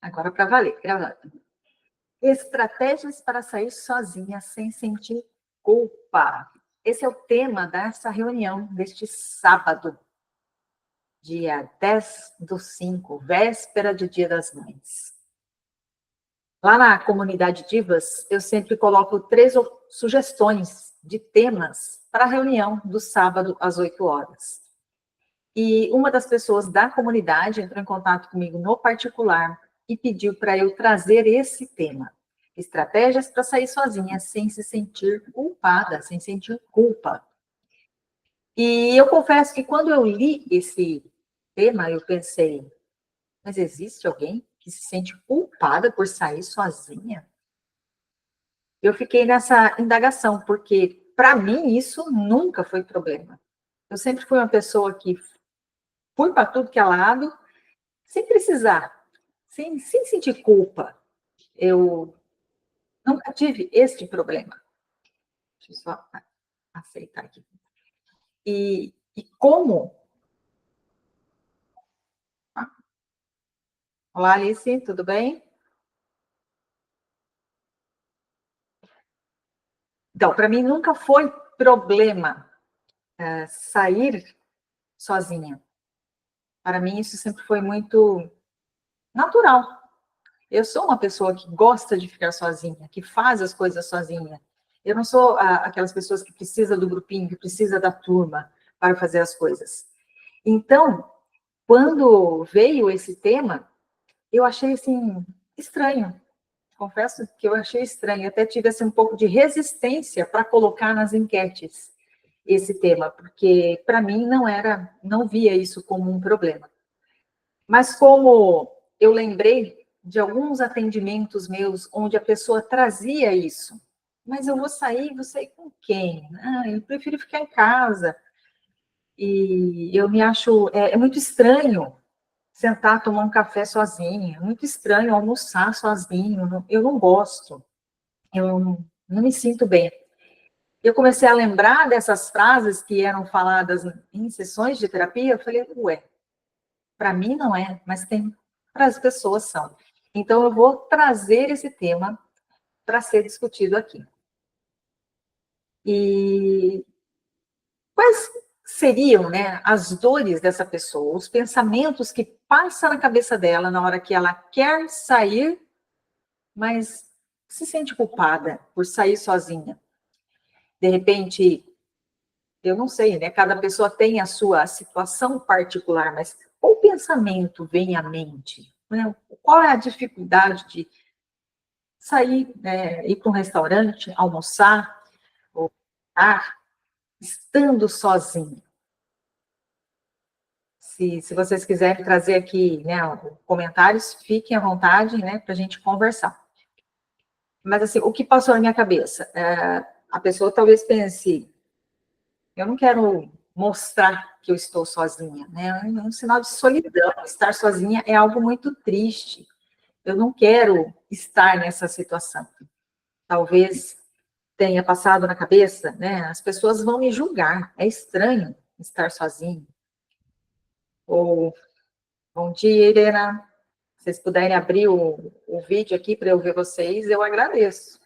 Agora para valer, gravando. Estratégias para sair sozinha sem sentir culpa. Esse é o tema dessa reunião deste sábado, dia 10/5, véspera de Dia das Mães. Lá na comunidade Divas, eu sempre coloco 3 sugestões de temas para a reunião do sábado às 8 horas. E uma das pessoas da comunidade entrou em contato comigo no particular e pediu para eu trazer esse tema. Estratégias para sair sozinha sem se sentir culpada, sem sentir culpa. E eu confesso que quando eu li esse tema, eu pensei, mas existe alguém que se sente culpada por sair sozinha? Eu fiquei nessa indagação, porque para mim isso nunca foi problema. Eu sempre fui uma pessoa que fui para tudo que é lado, sem precisar, sem sentir culpa. Eu nunca tive este problema. Deixa eu só aceitar aqui. E como... Olá, Alice, tudo bem? Então, para mim nunca foi problema sair sozinha. Para mim isso sempre foi muito natural. Eu sou uma pessoa que gosta de ficar sozinha, que faz as coisas sozinha. Eu não sou aquelas pessoas que precisa do grupinho, que precisa da turma para fazer as coisas. Então, quando veio esse tema, eu achei, assim, estranho. Confesso que eu achei estranho. Até tive, assim, um pouco de resistência para colocar nas enquetes esse tema, porque, para mim, não via isso como um problema. Mas como eu lembrei de alguns atendimentos meus onde a pessoa trazia isso, mas eu vou sair com quem? Eu prefiro ficar em casa. E eu me acho, é muito estranho sentar, tomar um café sozinha, é muito estranho almoçar sozinho, eu não gosto, eu não me sinto bem. Eu comecei a lembrar dessas frases que eram faladas em sessões de terapia, eu falei, ué, para mim não é, mas para as pessoas são. Então, eu vou trazer esse tema para ser discutido aqui. E quais seriam, né, as dores dessa pessoa, os pensamentos que passam na cabeça dela na hora que ela quer sair, mas se sente culpada por sair sozinha? De repente, eu não sei, né? Cada pessoa tem a sua situação particular, mas qual pensamento vem à mente? Né? Qual é a dificuldade de sair, né, ir para um restaurante, almoçar, ou estando sozinho? Se vocês quiserem trazer aqui, né, comentários, fiquem à vontade, né, para a gente conversar. Mas, assim, o que passou na minha cabeça? A pessoa talvez pense, eu não quero mostrar que eu estou sozinha, né? É um sinal de solidão. Estar sozinha é algo muito triste. Eu não quero estar nessa situação. Talvez tenha passado na cabeça, né? As pessoas vão me julgar. É estranho estar sozinho. Ou, bom dia, Irena. Se vocês puderem abrir o vídeo aqui para eu ver vocês, eu agradeço.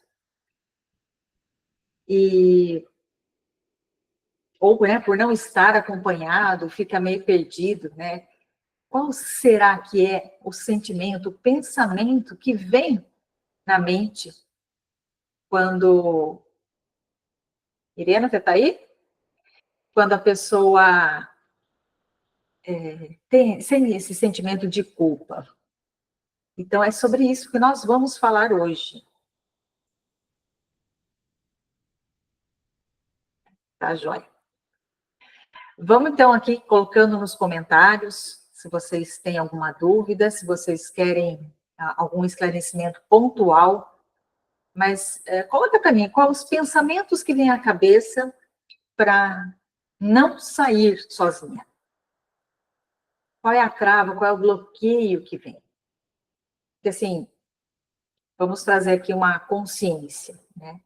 Ou, né, por não estar acompanhado, fica meio perdido, né? Qual será que é o sentimento, o pensamento que vem na mente quando... Irena, você está aí? Quando a pessoa tem esse sentimento de culpa. Então, é sobre isso que nós vamos falar hoje. Tá, joia? Vamos, então, aqui colocando nos comentários, se vocês têm alguma dúvida, se vocês querem algum esclarecimento pontual, mas coloca para mim, quais os pensamentos que vêm à cabeça para não sair sozinha? Qual é a trava, qual é o bloqueio que vem? Porque, assim, vamos trazer aqui uma consciência, né?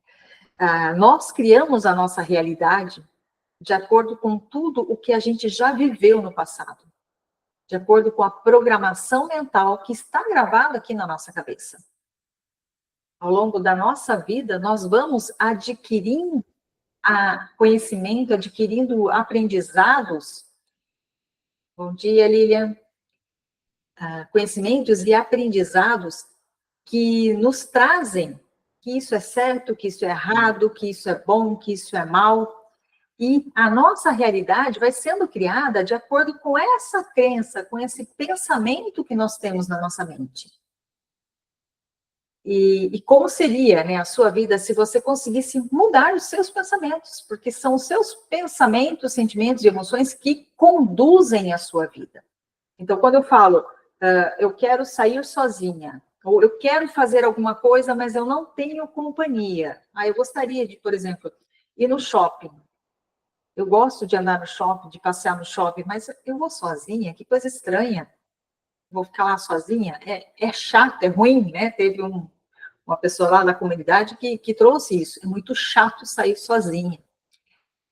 Nós criamos a nossa realidade de acordo com tudo o que a gente já viveu no passado. de acordo com a programação mental que está gravada aqui na nossa cabeça. Ao longo da nossa vida, nós vamos adquirindo conhecimento, adquirindo aprendizados. Bom dia, Lilian. Conhecimentos e aprendizados que nos trazem que isso é certo, que isso é errado, que isso é bom, que isso é mal. E a nossa realidade vai sendo criada de acordo com essa crença, com esse pensamento que nós temos na nossa mente. E como seria, né, a sua vida se você conseguisse mudar os seus pensamentos? Porque são os seus pensamentos, sentimentos e emoções que conduzem a sua vida. Então, quando eu falo, eu quero sair sozinha, ou eu quero fazer alguma coisa, mas eu não tenho companhia. Eu gostaria de, por exemplo, ir no shopping. Eu gosto de andar no shopping, de passear no shopping, mas eu vou sozinha, que coisa estranha. Vou ficar lá sozinha? É chato, é ruim, né? Teve uma pessoa lá da comunidade que trouxe isso. É muito chato sair sozinha.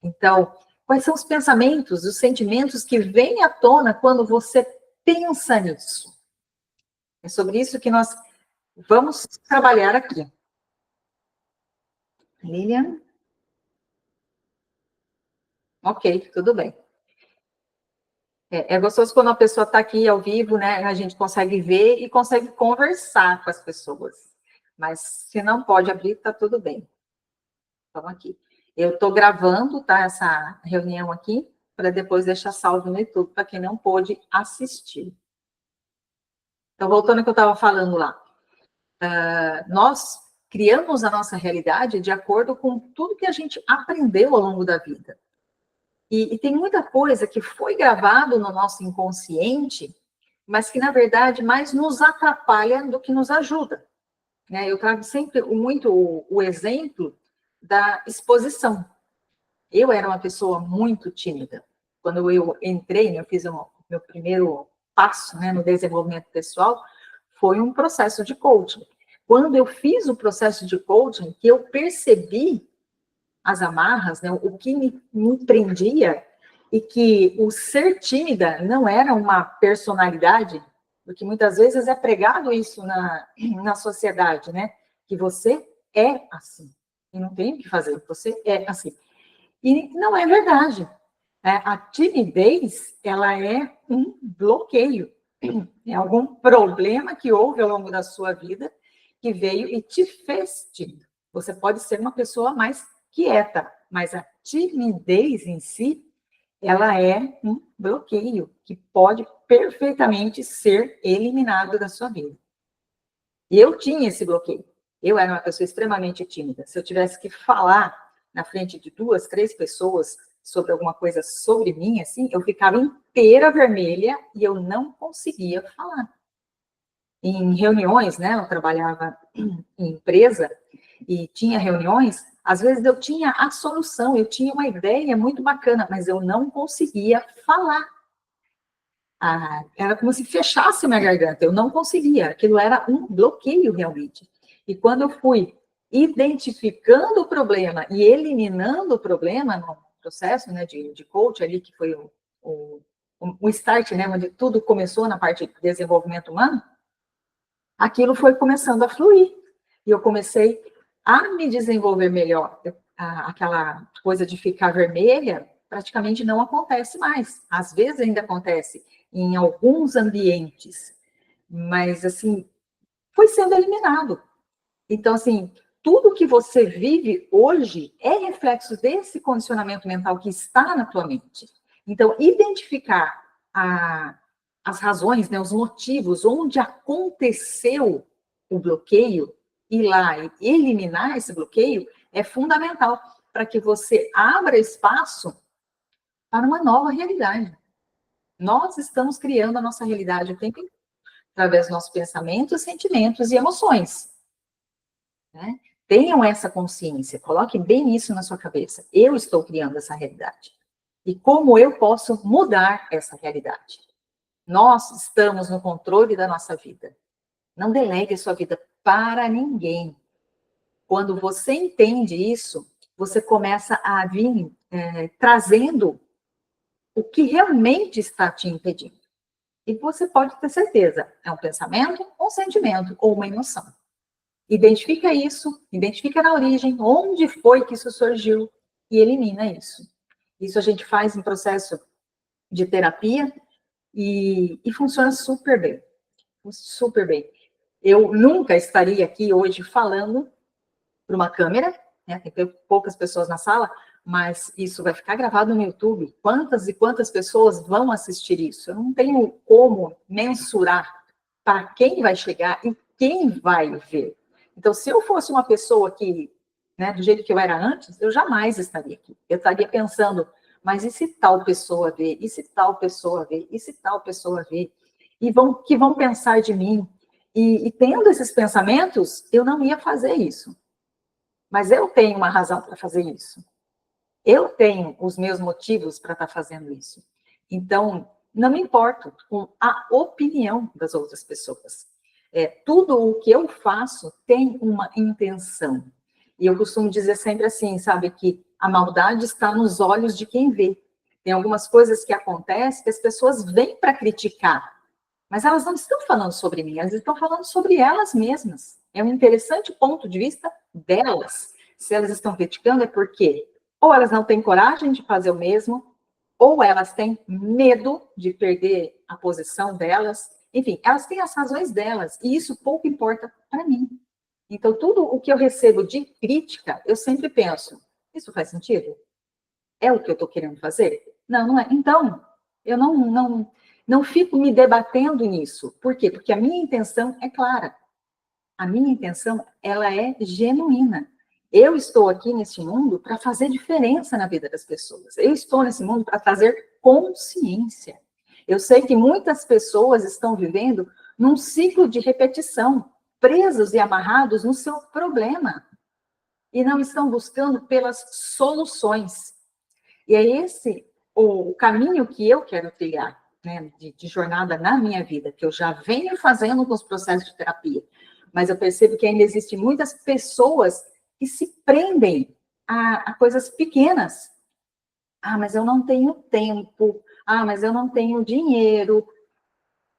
Então, quais são os pensamentos, os sentimentos que vêm à tona quando você pensa nisso? É sobre isso que nós vamos trabalhar aqui. Lilian? Ok, tudo bem. É gostoso quando a pessoa está aqui ao vivo, né? A gente consegue ver e consegue conversar com as pessoas. Mas se não pode abrir, está tudo bem. Vamos aqui. Eu estou gravando, tá? Essa reunião aqui, para depois deixar salvo no YouTube, para quem não pôde assistir. Então, voltando ao que eu estava falando lá. Nós criamos a nossa realidade de acordo com tudo que a gente aprendeu ao longo da vida. E tem muita coisa que foi gravado no nosso inconsciente, mas que, na verdade, mais nos atrapalha do que nos ajuda. Né? Eu trago sempre muito o exemplo da exposição. Eu era uma pessoa muito tímida. Quando eu entrei, né, eu fiz meu primeiro passo, né, no desenvolvimento pessoal, foi um processo de coaching. Quando eu fiz o processo de coaching, que eu percebi as amarras, né, o que me prendia, e que o ser tímida não era uma personalidade, porque muitas vezes é pregado isso na sociedade, né? Que você é assim, e não tem o que fazer, você é assim. E não é verdade. A timidez, ela é um bloqueio, é algum problema que houve ao longo da sua vida que veio e te fez tímido. Você pode ser uma pessoa mais quieta, mas a timidez em si, ela é um bloqueio que pode perfeitamente ser eliminado da sua vida. E eu tinha esse bloqueio. Eu era uma pessoa extremamente tímida. Se eu tivesse que falar na frente de 2, 3 pessoas sobre alguma coisa sobre mim, assim, eu ficava inteira vermelha e eu não conseguia falar. Em reuniões, né, eu trabalhava em empresa e tinha reuniões, às vezes eu tinha a solução, eu tinha uma ideia muito bacana, mas eu não conseguia falar. Era como se fechasse minha garganta, eu não conseguia, aquilo era um bloqueio realmente. E quando eu fui identificando o problema e eliminando o problema no processo, né, de coach ali, que foi o start, né, onde tudo começou na parte de desenvolvimento humano, aquilo foi começando a fluir. E eu comecei a me desenvolver melhor. Aquela coisa de ficar vermelha praticamente não acontece mais. Às vezes ainda acontece em alguns ambientes, mas, assim, foi sendo eliminado. Então, assim, tudo que você vive hoje é reflexo desse condicionamento mental que está na tua mente. Então, identificar as razões, né, os motivos, onde aconteceu o bloqueio, ir lá e eliminar esse bloqueio, é fundamental para que você abra espaço para uma nova realidade. Nós estamos criando a nossa realidade o tempo inteiro, através dos nossos pensamentos, sentimentos e emoções. Né? Tenham essa consciência, coloque bem isso na sua cabeça. Eu estou criando essa realidade. E como eu posso mudar essa realidade? Nós estamos no controle da nossa vida. Não delegue a sua vida para ninguém. Quando você entende isso, você começa a vir trazendo o que realmente está te impedindo. E você pode ter certeza, é um pensamento, um sentimento ou uma emoção. Identifica isso, identifica na origem, onde foi que isso surgiu e elimina isso. Isso a gente faz em processo de terapia e funciona super bem. Super bem. Eu nunca estaria aqui hoje falando para uma câmera, né? Tem poucas pessoas na sala, mas isso vai ficar gravado no YouTube. Quantas e quantas pessoas vão assistir isso? Eu não tenho como mensurar para quem vai chegar e quem vai ver. Então, se eu fosse uma pessoa que, né, do jeito que eu era antes, eu jamais estaria aqui. Eu estaria pensando, mas e se tal pessoa ver? E se tal pessoa ver? E se tal pessoa ver? E que vão pensar de mim? E tendo esses pensamentos, eu não ia fazer isso. Mas eu tenho uma razão para fazer isso. Eu tenho os meus motivos para estar fazendo isso. Então, não me importo com a opinião das outras pessoas. Tudo o que eu faço tem uma intenção. E eu costumo dizer sempre assim, sabe, que a maldade está nos olhos de quem vê. Tem algumas coisas que acontecem que as pessoas vêm para criticar, mas elas não estão falando sobre mim, elas estão falando sobre elas mesmas. É um interessante ponto de vista delas. Se elas estão criticando, é porque ou elas não têm coragem de fazer o mesmo, ou elas têm medo de perder a posição delas. Enfim, elas têm as razões delas, e isso pouco importa para mim. Então, tudo o que eu recebo de crítica, eu sempre penso, isso faz sentido? É o que eu estou querendo fazer? Não, não é. Então, eu não fico me debatendo nisso. Por quê? Porque a minha intenção é clara. A minha intenção, ela é genuína. Eu estou aqui nesse mundo para fazer diferença na vida das pessoas. Eu estou nesse mundo para trazer consciência. Eu sei que muitas pessoas estão vivendo num ciclo de repetição, presos e amarrados no seu problema, e não estão buscando pelas soluções. E é esse o caminho que eu quero trilhar, né, de jornada na minha vida, que eu já venho fazendo com os processos de terapia. Mas eu percebo que ainda existem muitas pessoas que se prendem a coisas pequenas. Ah, mas eu não tenho tempo. Ah, mas eu não tenho dinheiro.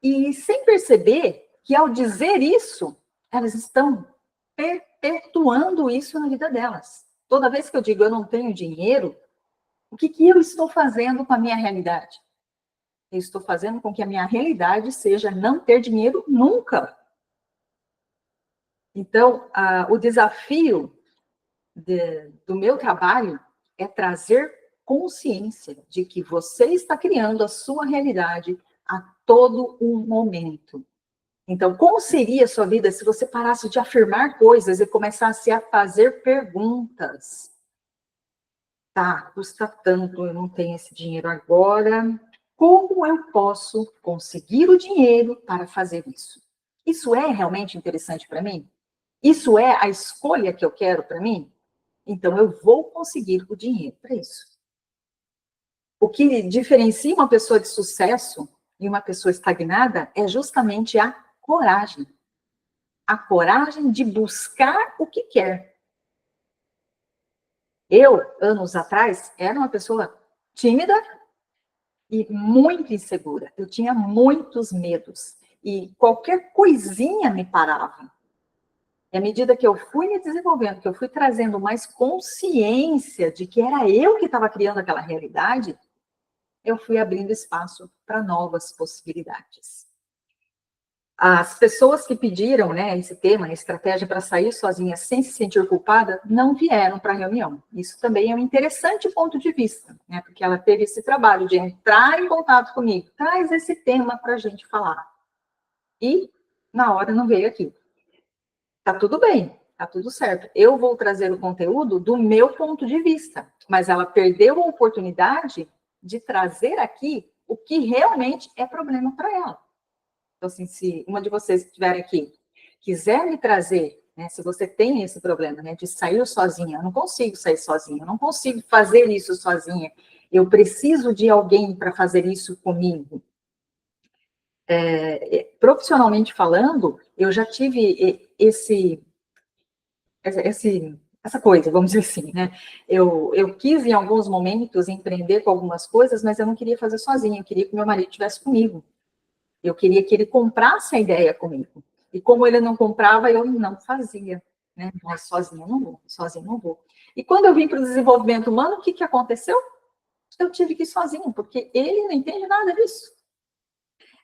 E sem perceber que ao dizer isso, elas estão perpetuando isso na vida delas. Toda vez que eu digo eu não tenho dinheiro, o que eu estou fazendo com a minha realidade? Eu estou fazendo com que a minha realidade seja não ter dinheiro nunca. Então, o desafio do meu trabalho é trazer consciência de que você está criando a sua realidade a todo um momento. Então, como seria a sua vida se você parasse de afirmar coisas e começasse a fazer perguntas? Tá, custa tanto, eu não tenho esse dinheiro agora. Como eu posso conseguir o dinheiro para fazer isso? Isso é realmente interessante para mim? Isso é a escolha que eu quero para mim? Então eu vou conseguir o dinheiro para isso. O que diferencia uma pessoa de sucesso e uma pessoa estagnada é justamente a coragem. A coragem de buscar o que quer. Eu, anos atrás, era uma pessoa tímida e muito insegura. Eu tinha muitos medos. E qualquer coisinha me parava. E à medida que eu fui me desenvolvendo, que eu fui trazendo mais consciência de que era eu que estava criando aquela realidade, eu fui abrindo espaço para novas possibilidades. As pessoas que pediram, né, esse tema, a estratégia para sair sozinha sem se sentir culpada, não vieram para a reunião. Isso também é um interessante ponto de vista, né, porque ela teve esse trabalho de entrar em contato comigo, traz esse tema para a gente falar. E, na hora, não veio aqui. Tá tudo bem, tá tudo certo. Eu vou trazer o conteúdo do meu ponto de vista, mas ela perdeu a oportunidade de trazer aqui o que realmente é problema para ela. Então, assim, se uma de vocês que estiver aqui quiser me trazer, né, se você tem esse problema, né, de sair sozinha, eu não consigo sair sozinha, eu não consigo fazer isso sozinha, eu preciso de alguém para fazer isso comigo. Profissionalmente falando, eu já tive essa coisa, vamos dizer assim, né? Eu quis, em alguns momentos, empreender com algumas coisas, mas eu não queria fazer sozinha, eu queria que meu marido estivesse comigo. Eu queria que ele comprasse a ideia comigo. E como ele não comprava, eu não fazia. Né? Mas sozinha não vou, sozinha não vou. E quando eu vim para o desenvolvimento humano, o que aconteceu? Eu tive que ir sozinha, porque ele não entende nada disso.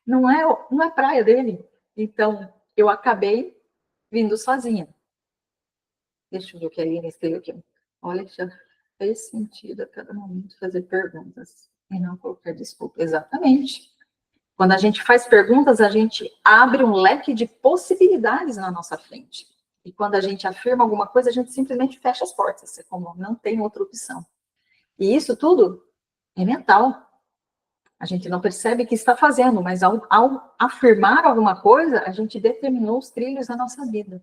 Não é praia dele. Então, eu acabei vindo sozinha. Deixa eu ver o que a Aline escreveu aqui. Olha, já fez sentido a cada momento fazer perguntas e não qualquer desculpa. Exatamente. Quando a gente faz perguntas, a gente abre um leque de possibilidades na nossa frente. E quando a gente afirma alguma coisa, a gente simplesmente fecha as portas, é como não tem outra opção. E isso tudo é mental. A gente não percebe que está fazendo, mas ao afirmar alguma coisa, a gente determinou os trilhos da nossa vida.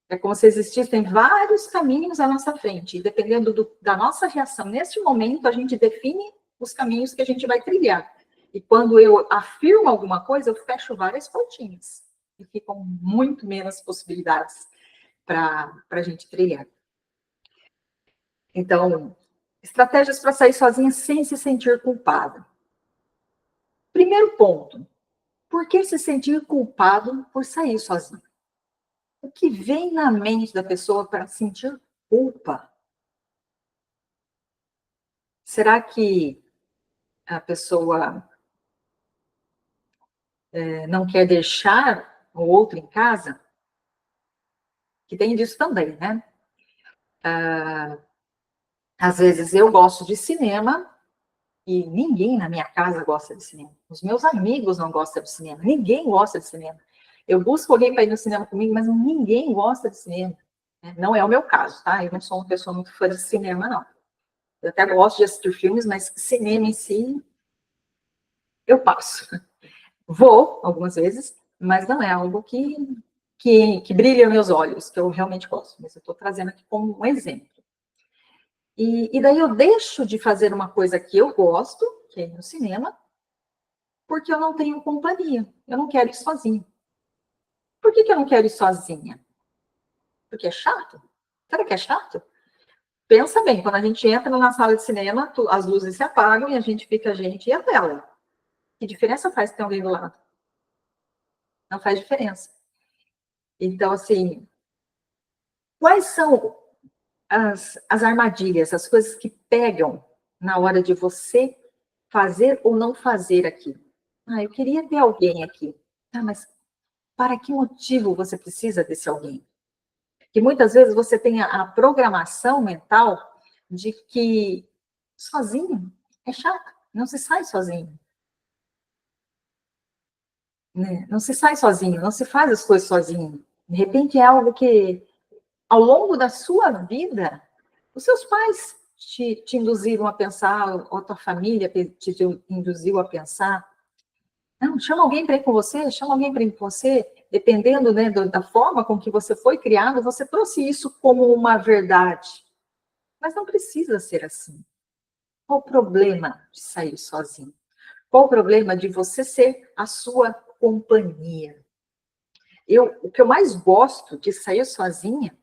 É como se existissem vários caminhos à nossa frente, e dependendo da nossa reação neste momento, a gente define os caminhos que a gente vai trilhar. E quando eu afirmo alguma coisa, eu fecho várias portinhas, e ficam muito menos possibilidades para a gente trilhar. Então, estratégias para sair sozinha sem se sentir culpada. Primeiro ponto, por que se sentir culpado por sair sozinho? O que vem na mente da pessoa para sentir culpa? Será que a pessoa não quer deixar o outro em casa? Que tem disso também, né? Às vezes eu gosto de cinema e ninguém na minha casa gosta de cinema. Os meus amigos não gostam de cinema. Ninguém gosta de cinema. Eu busco alguém para ir no cinema comigo, mas ninguém gosta de cinema. Não é o meu caso, tá? Eu não sou uma pessoa muito fã de cinema, não. Eu até gosto de assistir filmes, mas cinema em si, eu passo. Vou, algumas vezes, mas não é algo que brilha meus olhos, que eu realmente gosto. Mas eu estou trazendo aqui como um exemplo. E daí eu deixo de fazer uma coisa que eu gosto, que é ir no cinema, porque eu não tenho companhia. Eu não quero ir sozinha. Por que eu não quero ir sozinha? Porque é chato? Será que é chato? Pensa bem, quando a gente entra na sala de cinema, as luzes se apagam e a gente fica a gente e a tela. Que diferença faz ter alguém do lado? Não faz diferença. Então, assim, quais são as armadilhas, as coisas que pegam na hora de você fazer ou não fazer aquilo? Eu queria ter alguém aqui. Mas para que motivo você precisa desse alguém? Que muitas vezes você tem a programação mental de que sozinho é chato, não se sai sozinho. Né? Não se sai sozinho, não se faz as coisas sozinho. De repente é algo que, ao longo da sua vida, os seus pais te induziram a pensar, ou a tua família te induziu a pensar. Não, chama alguém para ir com você, chama alguém para ir com você. Dependendo, né, da forma com que você foi criado, você trouxe isso como uma verdade. Mas não precisa ser assim. Qual o problema de sair sozinho? Qual o problema de você ser a sua companhia? O que eu mais gosto de sair sozinha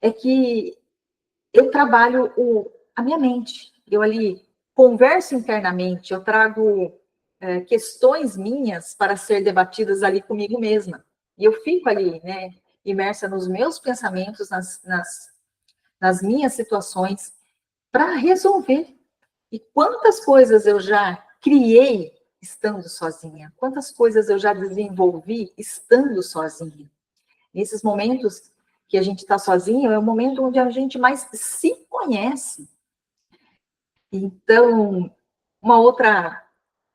é que eu trabalho a minha mente. Eu ali converso internamente, eu trago questões minhas para ser debatidas ali comigo mesma. E eu fico ali, né, imersa nos meus pensamentos, nas minhas situações, para resolver. E quantas coisas eu já criei estando sozinha? Quantas coisas eu já desenvolvi estando sozinha? Nesses momentos que a gente está sozinho, é o momento onde a gente mais se conhece. Então, uma outra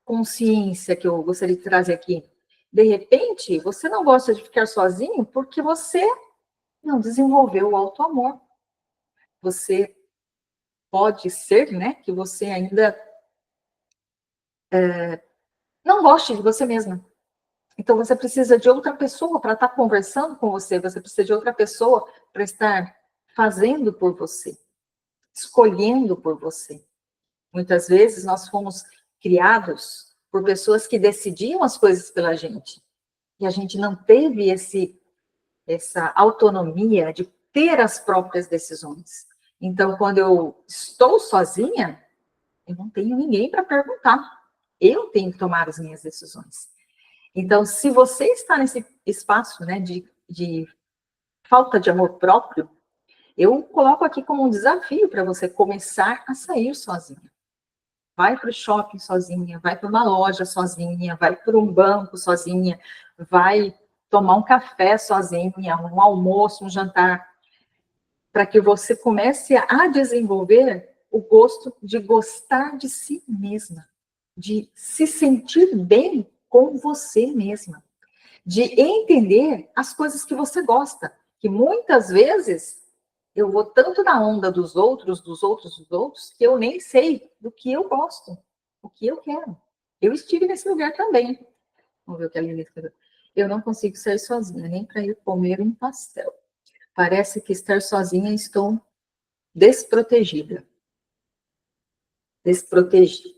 consciência que eu gostaria de trazer aqui. De repente, você não gosta de ficar sozinho porque você não desenvolveu o auto-amor. Você pode ser, né, que você ainda não goste de você mesma. Então, você precisa de outra pessoa para estar conversando com você, você precisa de outra pessoa para estar fazendo por você, escolhendo por você. Muitas vezes, nós fomos criados por pessoas que decidiam as coisas pela gente. E a gente não teve essa autonomia de ter as próprias decisões. Então, quando eu estou sozinha, eu não tenho ninguém para perguntar. Eu tenho que tomar as minhas decisões. Então, se você está nesse espaço, né, de falta de amor próprio, eu coloco aqui como um desafio para você começar a sair sozinha. Vai para o shopping sozinha, vai para uma loja sozinha, vai para um banco sozinha, vai tomar um café sozinha, um almoço, um jantar, para que você comece a desenvolver o gosto de gostar de si mesma, de se sentir bem com você mesma, de entender as coisas que você gosta, que muitas vezes eu vou tanto na onda dos outros, que eu nem sei do que eu gosto, o que eu quero. Eu estive nesse lugar também. Vamos ver o que a Lili escreveu. Eu não consigo sair sozinha, nem para ir comer um pastel. Parece que estar sozinha estou desprotegida. Desprotegida.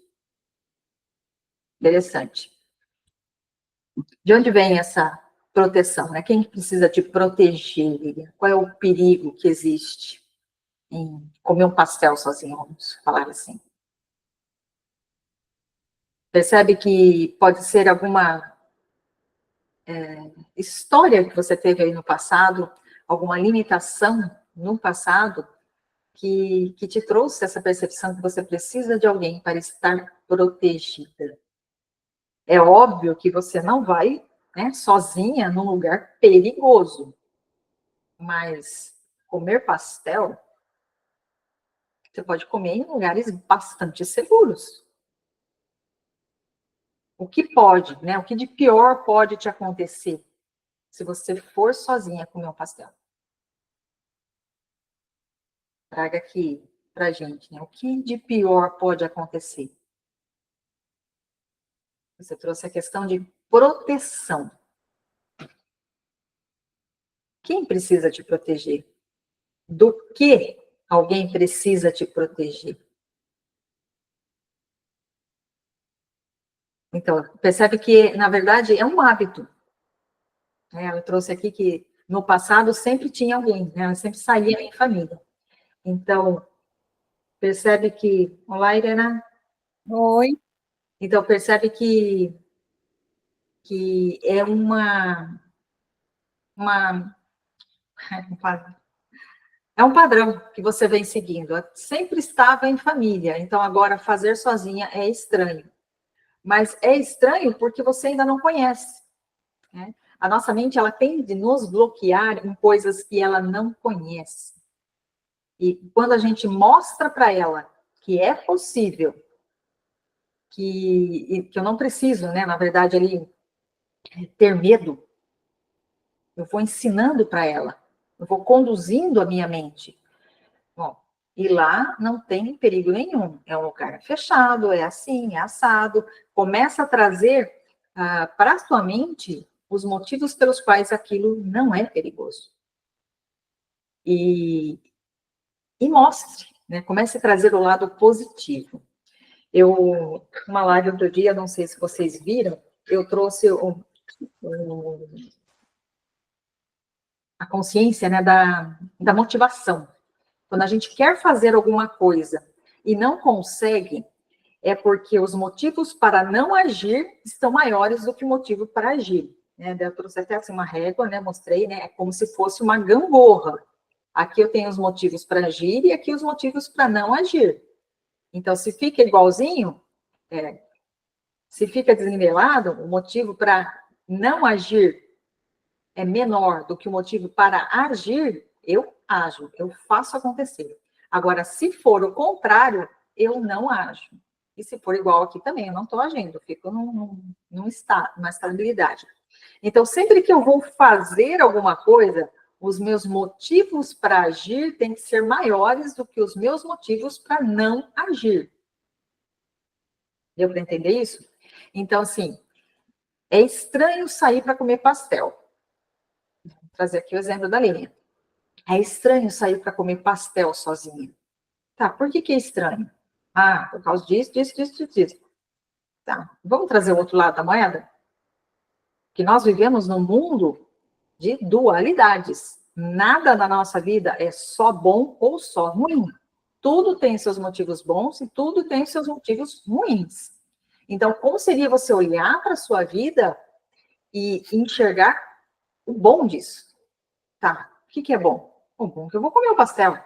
Interessante. De onde vem essa proteção? Né? Quem precisa te proteger, Lilian? Qual é o perigo que existe em comer um pastel sozinho, vamos falar assim? Percebe que pode ser alguma história que você teve aí no passado, alguma limitação no passado, que te trouxe essa percepção que você precisa de alguém para estar protegida. É óbvio que você não vai, né, sozinha num lugar perigoso, mas comer pastel, você pode comer em lugares bastante seguros. O que pode, né? O que de pior pode te acontecer se você for sozinha comer um pastel? Traga aqui pra gente, né? O que de pior pode acontecer? Você trouxe a questão de proteção. Quem precisa te proteger? Do que alguém precisa te proteger? Então, percebe que, na verdade, é um hábito. Ela trouxe aqui que no passado sempre tinha alguém, né? Ela sempre saía em família. Então, percebe que... Olá, Irena. Oi. Então, percebe que é é um padrão que você vem seguindo. Sempre estava em família, então agora fazer sozinha é estranho. Mas é estranho porque você ainda não conhece, né? A nossa mente, ela tende a nos bloquear em coisas que ela não conhece. E quando a gente mostra para ela que é possível, que eu não preciso, né, na verdade, ali, ter medo, eu vou ensinando para ela, eu vou conduzindo a minha mente. Bom, e lá não tem perigo nenhum, é um lugar fechado, é assim, é assado. Começa a trazer para a sua mente os motivos pelos quais aquilo não é perigoso. E mostre, né? Comece a trazer o lado positivo. Uma live outro dia, não sei se vocês viram, eu trouxe a consciência, né, da motivação. Quando a gente quer fazer alguma coisa e não consegue, é porque os motivos para não agir estão maiores do que o motivo para agir. Né? Eu trouxe até assim, uma régua, né? Mostrei, né? É como se fosse uma gangorra. Aqui eu tenho os motivos para agir e aqui os motivos para não agir. Então, se fica igualzinho, se fica desnivelado, o motivo para não agir é menor do que o motivo para agir, eu ajo, eu faço acontecer. Agora, se for o contrário, eu não ajo. E se for igual aqui também, eu não estou agindo, eu fico numa estabilidade. Então, sempre que eu vou fazer alguma coisa, os meus motivos para agir têm que ser maiores do que os meus motivos para não agir. Deu para entender isso? Então, assim, é estranho sair para comer pastel. Vou trazer aqui o exemplo da linha. É estranho sair para comer pastel sozinha. Tá, por que é estranho? Ah, por causa disso. Tá, vamos trazer o outro lado da moeda? Que nós vivemos num mundo de dualidades. Nada na nossa vida é só bom ou só ruim. Tudo tem seus motivos bons e tudo tem seus motivos ruins. Então, como seria você olhar para a sua vida e enxergar o bom disso. Tá, o que é bom? O bom é que eu vou comer o pastel.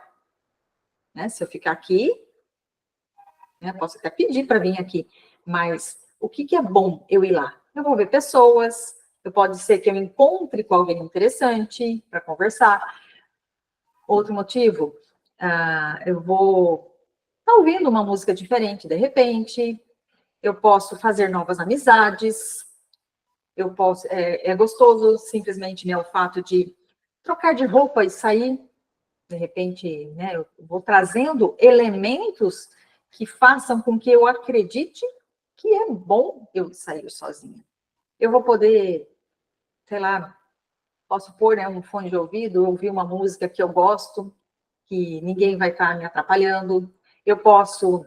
Né? Se eu ficar aqui, né, posso até pedir para vir aqui, mas o que é bom eu ir lá? Eu vou ver pessoas, pode ser que eu encontre com alguém interessante para conversar. Outro motivo, eu vou estar ouvindo uma música diferente de repente, eu posso fazer novas amizades, eu posso, é gostoso simplesmente, né, o fato de trocar de roupa e sair, de repente, né, eu vou trazendo elementos que façam com que eu acredite que é bom eu sair sozinha. Eu vou poder, sei lá, posso pôr, né, um fone de ouvido, ouvir uma música que eu gosto, que ninguém vai estar me atrapalhando. Eu posso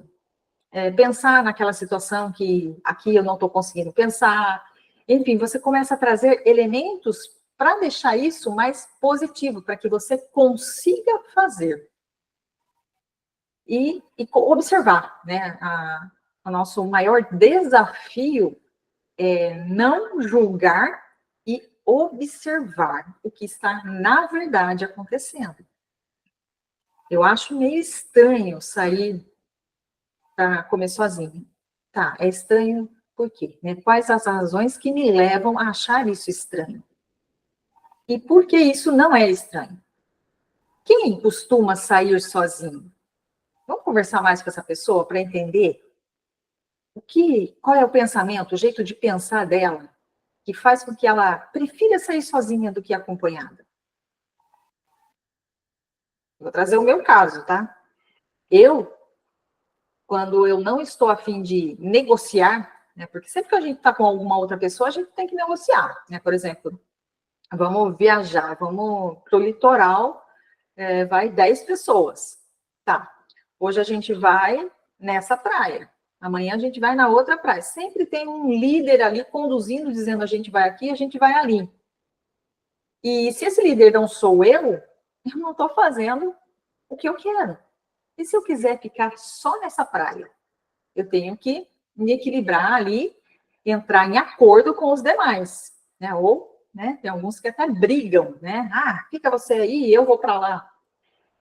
pensar naquela situação que aqui eu não estou conseguindo pensar. Enfim, você começa a trazer elementos para deixar isso mais positivo, para que você consiga fazer. E observar, né? O nosso maior desafio é não julgar e observar o que está, na verdade, acontecendo. Eu acho meio estranho sair para comer sozinho. Tá, é estranho por quê? Né? Quais as razões que me levam a achar isso estranho? E por que isso não é estranho? Quem costuma sair sozinho? Vamos conversar mais com essa pessoa para entender qual é o pensamento, o jeito de pensar dela, que faz com que ela prefira sair sozinha do que acompanhada. Vou trazer o meu caso, tá? Quando eu não estou a fim de negociar, né, porque sempre que a gente está com alguma outra pessoa, a gente tem que negociar, né? Por exemplo, vamos viajar, vamos para o litoral, vai 10 pessoas. Tá, hoje a gente vai nessa praia, amanhã a gente vai na outra praia. Sempre tem um líder ali conduzindo, dizendo a gente vai aqui, a gente vai ali. E se esse líder não sou eu não estou fazendo o que eu quero. E se eu quiser ficar só nessa praia? Eu tenho que me equilibrar ali, entrar em acordo com os demais, né? Ou, né, tem alguns que até brigam, né? Ah, fica você aí, eu vou para lá.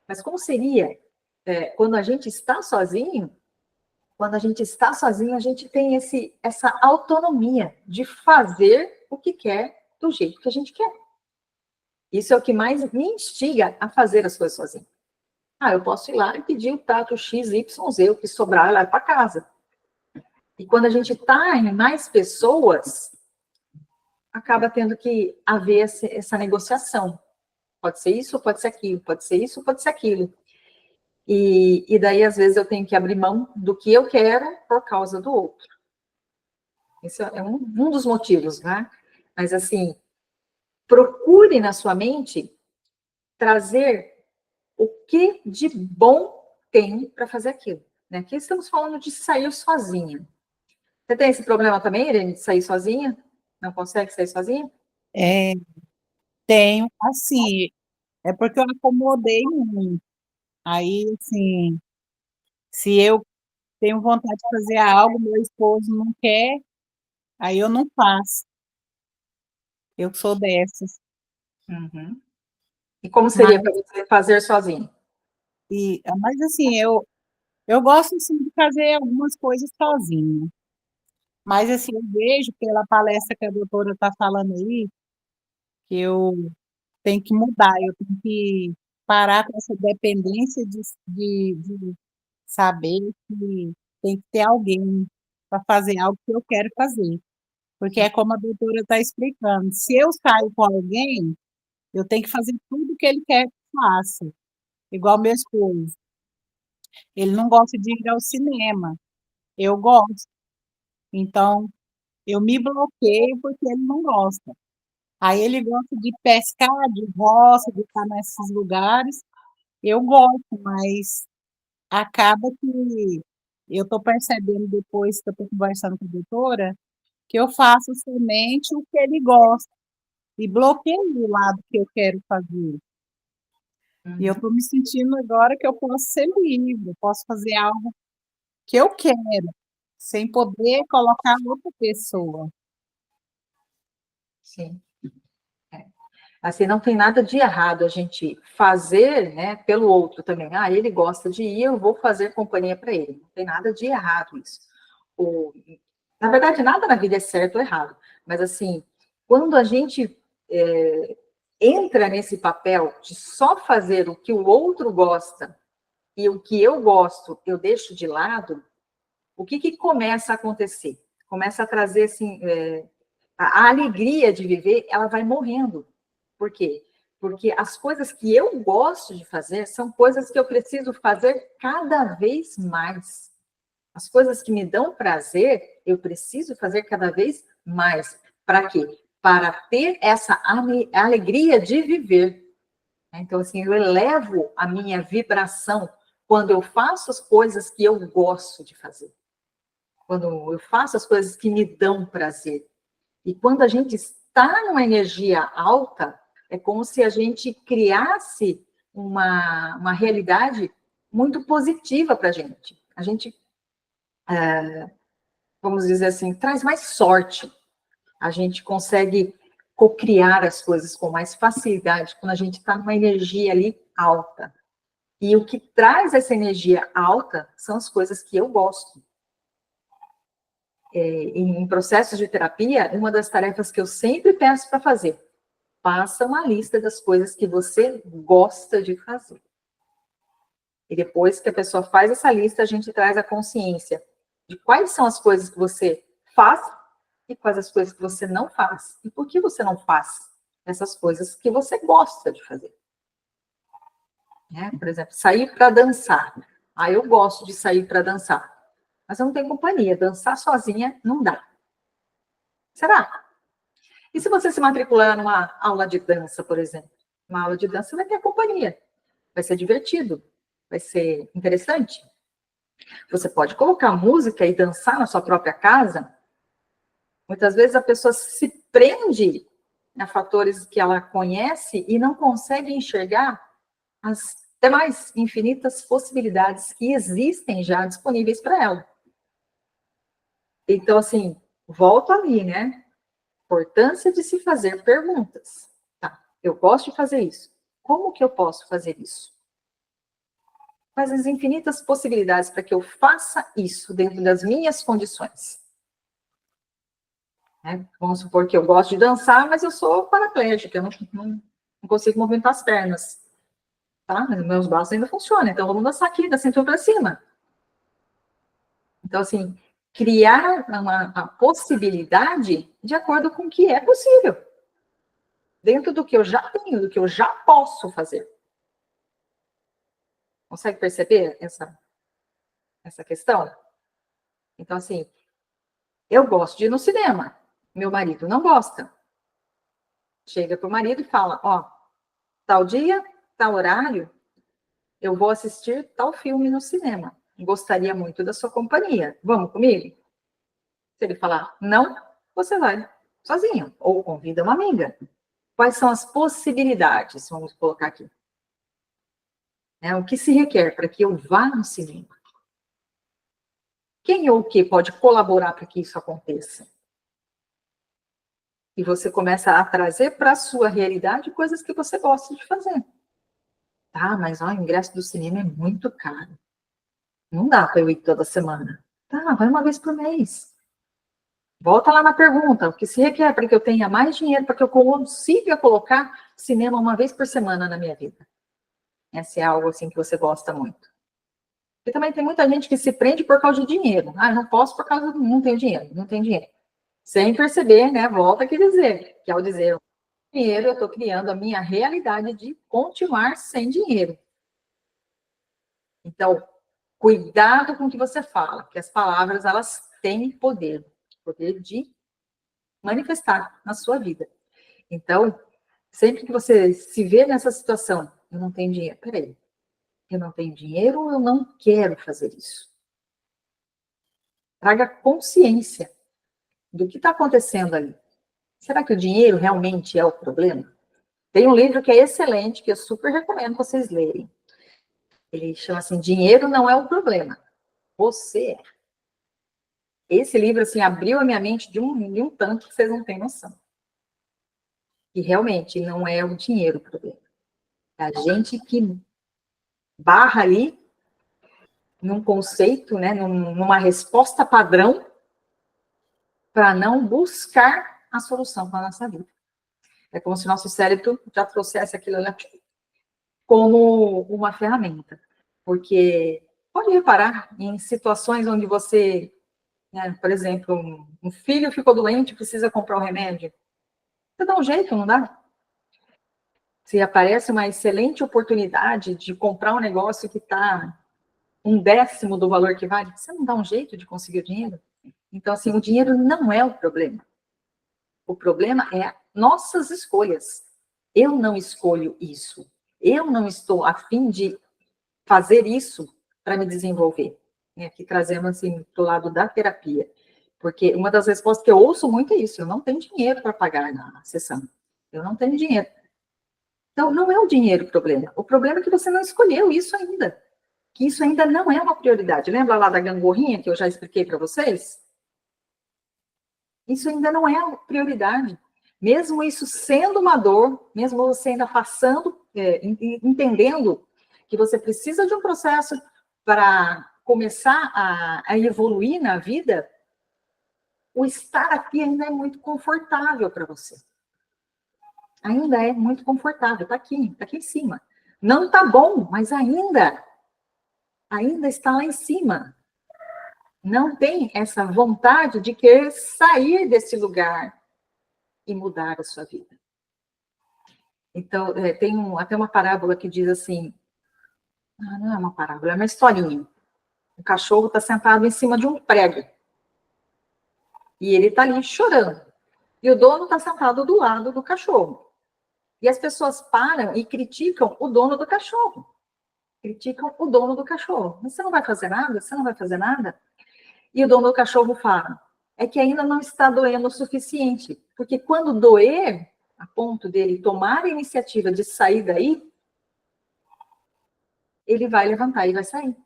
Mas como seria quando a gente está sozinho? Quando a gente está sozinho, a gente tem essa autonomia de fazer o que quer do jeito que a gente quer. Isso é o que mais me instiga a fazer as coisas sozinho. Ah, eu posso ir lá e pedir o prato X, Y, Z, o que sobrar, lá para casa. E quando a gente está em mais pessoas, acaba tendo que haver essa negociação. Pode ser isso, pode ser aquilo, pode ser isso, pode ser aquilo. E daí, às vezes, eu tenho que abrir mão do que eu quero por causa do outro. Esse é um dos motivos, né? Mas, assim, procure na sua mente trazer o que de bom tem para fazer aquilo. Né? Aqui estamos falando de sair sozinha. Você tem esse problema também, Irene, de sair sozinha? Não consegue sair sozinha? É, tenho, assim, é porque eu acomodei muito. Aí, assim, se eu tenho vontade de fazer algo, meu esposo não quer, aí eu não faço. Eu sou dessas. Uhum. E como seria para Mas, você fazer sozinho? mas assim, eu gosto sim de fazer algumas coisas sozinha. Mas assim, eu vejo pela palestra que a doutora está falando aí, que eu tenho que mudar, eu tenho que parar com essa dependência de saber que tem que ter alguém para fazer algo que eu quero fazer. Porque é como a doutora está explicando. Se eu saio com alguém, eu tenho que fazer tudo o que ele quer que faça. Igual meu esposo. Ele não gosta de ir ao cinema. Eu gosto. Então, eu me bloqueio porque ele não gosta. Aí ele gosta de pescar, de roça, de estar nesses lugares. Eu gosto, mas acaba que eu estou percebendo depois que eu estou conversando com a doutora, que eu faço somente o que ele gosta e bloqueio o lado que eu quero fazer. E eu Uhum. estou me sentindo agora que eu posso ser livre, eu posso fazer algo que eu quero, sem poder colocar outra pessoa. Sim. Assim, não tem nada de errado a gente fazer, né, pelo outro também. Ah, ele gosta de ir, eu vou fazer companhia para ele. Não tem nada de errado isso. O, na verdade, nada na vida é certo ou errado. Mas, assim, quando a gente entra nesse papel de só fazer o que o outro gosta e o que eu gosto eu deixo de lado, o que começa a acontecer? Começa a trazer, assim, a alegria de viver, ela vai morrendo. Por quê? Porque as coisas que eu gosto de fazer são coisas que eu preciso fazer cada vez mais. As coisas que me dão prazer, eu preciso fazer cada vez mais. Para quê? Para ter essa alegria de viver. Então, assim, eu elevo a minha vibração quando eu faço as coisas que eu gosto de fazer. Quando eu faço as coisas que me dão prazer. E quando a gente está numa energia alta, é como se a gente criasse uma realidade muito positiva para a gente. A gente, vamos dizer assim, traz mais sorte. A gente consegue cocriar as coisas com mais facilidade quando a gente está numa energia ali alta. E o que traz essa energia alta são as coisas que eu gosto. Em processos de terapia, uma das tarefas que eu sempre peço para fazer, faça uma lista das coisas que você gosta de fazer. E depois que a pessoa faz essa lista, a gente traz a consciência de quais são as coisas que você faz e quais as coisas que você não faz. E por que você não faz essas coisas que você gosta de fazer. Por exemplo, sair para dançar. Ah, eu gosto de sair para dançar. Mas eu não tenho companhia. Dançar sozinha não dá. Será? E se você se matricular numa aula de dança, por exemplo? Uma aula de dança, você vai ter companhia. Vai ser divertido. Vai ser interessante. Você pode colocar música e dançar na sua própria casa. Muitas vezes a pessoa se prende a fatores que ela conhece e não consegue enxergar as demais infinitas possibilidades que existem já disponíveis para ela. Então, assim, volto ali, né? Importância de se fazer perguntas. Tá, eu gosto de fazer isso. Como que eu posso fazer isso? Quais as infinitas possibilidades para que eu faça isso dentro das minhas condições? Vamos supor que eu gosto de dançar, mas eu sou paraplégica, eu não consigo movimentar as pernas. Tá? Mas meus braços ainda funcionam, então vamos dançar aqui, da cintura para cima. Então, assim, criar a possibilidade de acordo com o que é possível. Dentro do que eu já tenho, do que eu já posso fazer. Consegue perceber essa questão? Então, assim, eu gosto de ir no cinema. Meu marido não gosta. Chega para o marido e fala, ó, tal dia, tal horário, eu vou assistir tal filme no cinema. Gostaria muito da sua companhia. Vamos comigo? Se ele falar não, você vai sozinho. Ou convida uma amiga. Quais são as possibilidades? Vamos colocar aqui. O que se requer para que eu vá no cinema? Quem ou o que pode colaborar para que isso aconteça? E você começa a trazer para a sua realidade coisas que você gosta de fazer. Tá, mas o ingresso do cinema é muito caro. Não dá para eu ir toda semana. Tá, vai uma vez por mês. Volta lá na pergunta, o que se requer para que eu tenha mais dinheiro, para que eu consiga colocar cinema uma vez por semana na minha vida? Essa é algo assim que você gosta muito. E também tem muita gente que se prende por causa de dinheiro. Ah, eu não posso por causa do... Não tenho dinheiro, não tenho dinheiro. Sem perceber, né? Volta aqui dizer, que ao dizer dinheiro, eu estou criando a minha realidade de continuar sem dinheiro. Então, cuidado com o que você fala, porque as palavras, elas têm poder de manifestar na sua vida. Então, sempre que você se vê nessa situação, eu não tenho dinheiro, peraí, eu não tenho dinheiro, eu não quero fazer isso. Traga consciência do que está acontecendo ali. Será que o dinheiro realmente é o problema? Tem um livro que é excelente, que eu super recomendo vocês lerem. Ele chama assim, Dinheiro Não é o Problema, Você é. Esse livro, assim, abriu a minha mente de um tanto que vocês não têm noção. que realmente não é o dinheiro o problema. É a gente que barra ali num conceito, né, numa resposta padrão, para não buscar a solução para a nossa vida. É como se o nosso cérebro já trouxesse aquilo ali como uma ferramenta. Porque pode reparar em situações onde você, né, por exemplo, um filho ficou doente, precisa comprar um remédio. Você dá um jeito, não dá? Se aparece uma excelente oportunidade de comprar um negócio que está 1/10 do valor que vale, você não dá um jeito de conseguir o dinheiro? Então, assim, o dinheiro não é o problema. O problema é nossas escolhas. Eu não escolho isso. Eu não estou a fim de fazer isso para me desenvolver. E aqui trazemos assim do lado da terapia, porque uma das respostas que eu ouço muito é isso: eu não tenho dinheiro para pagar na sessão. Eu não tenho dinheiro. Então, não é o dinheiro o problema. O problema é que você não escolheu isso ainda. Que isso ainda não é uma prioridade. Lembra lá da gangorrinha que eu já expliquei para vocês? Isso ainda não é a prioridade. Mesmo isso sendo uma dor, mesmo você ainda passando, entendendo que você precisa de um processo para começar a evoluir na vida, o estar aqui ainda é muito confortável para você. Ainda é muito confortável, está aqui em cima. Não está bom, mas ainda está lá em cima. Não tem essa vontade de querer sair desse lugar e mudar a sua vida. Então, tem até uma parábola que diz assim, não é uma parábola, é uma historinha. O cachorro está sentado em cima de um prego. E ele está ali chorando. E o dono está sentado do lado do cachorro. E as pessoas param e criticam o dono do cachorro. Criticam o dono do cachorro. Mas você não vai fazer nada? Você não vai fazer nada? E o dono do cachorro fala, é que ainda não está doendo o suficiente. Porque quando doer, a ponto dele tomar a iniciativa de sair daí, ele vai levantar e vai sair.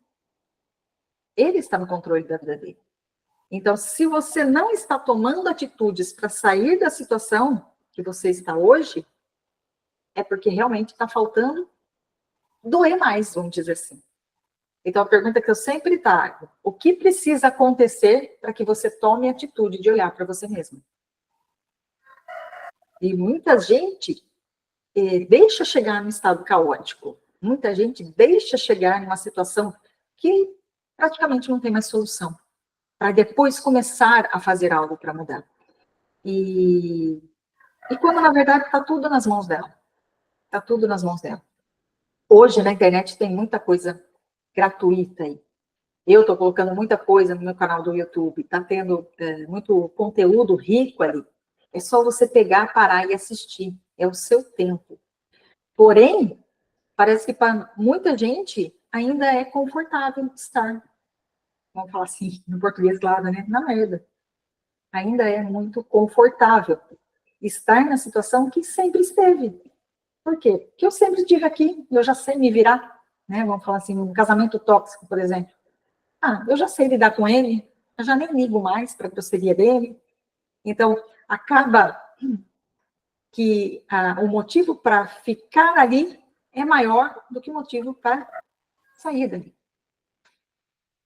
Ele está no controle da vida dele. Então, se você não está tomando atitudes para sair da situação que você está hoje, é porque realmente está faltando doer mais, vamos dizer assim. Então, a pergunta que eu sempre trago, o que precisa acontecer para que você tome a atitude de olhar para você mesmo? E muita gente deixa chegar num estado caótico. Muita gente deixa chegar numa situação que praticamente não tem mais solução, para depois começar a fazer algo para mudar. E quando, na verdade, está tudo nas mãos dela. Está tudo nas mãos dela. Hoje, na internet, tem muita coisa gratuita aí. Eu estou colocando muita coisa no meu canal do YouTube. Está tendo muito conteúdo rico ali. É só você pegar, parar e assistir. É o seu tempo. Porém, parece que para muita gente ainda é confortável estar, vamos falar assim, no português, claro, né? Na merda. Ainda é muito confortável estar na situação que sempre esteve. Por quê? Porque eu sempre estive aqui, eu já sei me virar, né? Vamos falar assim, um casamento tóxico, por exemplo. Eu já sei lidar com ele, eu já nem ligo mais para a grosseria dele. Então, acaba que o motivo para ficar ali é maior do que o motivo para sair dali.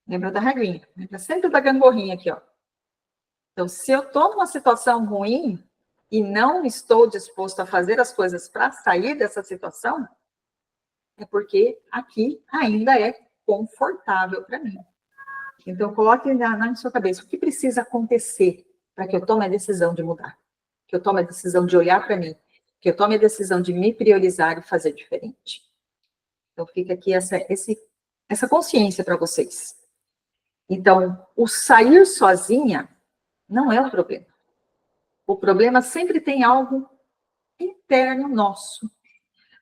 Lembra da regrinha? Lembra sempre da gangorrinha aqui, ó. Então, se eu estou numa situação ruim e não estou disposto a fazer as coisas para sair dessa situação, é porque aqui ainda é confortável para mim. Então, coloque na sua cabeça o que precisa acontecer para que eu tome a decisão de mudar, que eu tome a decisão de olhar para mim, que eu tome a decisão de me priorizar e fazer diferente. Então, fica aqui essa consciência para vocês. Então, o sair sozinha não é o problema. O problema sempre tem algo interno nosso.